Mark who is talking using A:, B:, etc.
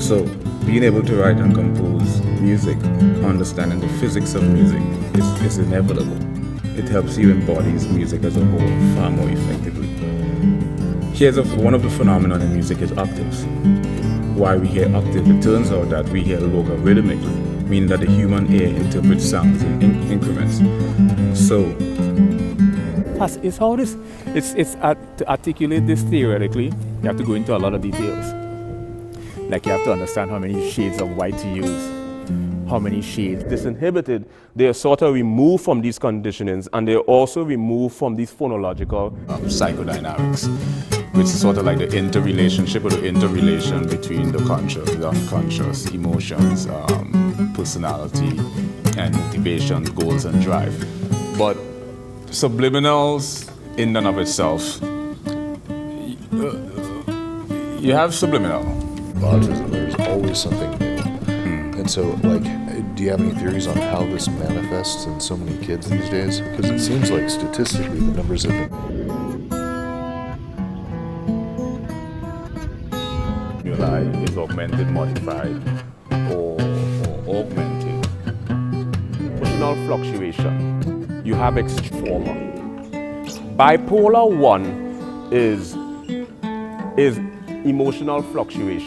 A: So being able to write and compose music, understanding the physics of music is inevitable. It helps you embody music as a whole far more effectively. Here's one of the phenomena in music is octaves. Why we hear octave, it turns out that we hear logarithmically, meaning that the human ear interprets sounds in increments. So
B: it's how this, to articulate this theoretically, you have to go into a lot of details. Like you have to understand how many shades of white to use, how many shades. Disinhibited, they are sort of removed from these conditionings, and they're also removed from these phonological
A: psychodynamics, which is sort of like the interrelationship or the interrelation between the conscious, the unconscious, emotions, personality, and motivations, goals, and drive. But subliminals in and of itself, you have subliminal.
C: Autism, there's always something new. And so, like, do you have any theories on how this manifests in so many kids these days? Because it seems like statistically the numbers have been...
B: is augmented, modified, or augmented. Emotional fluctuation. You have former. Bipolar 1 is emotional fluctuation.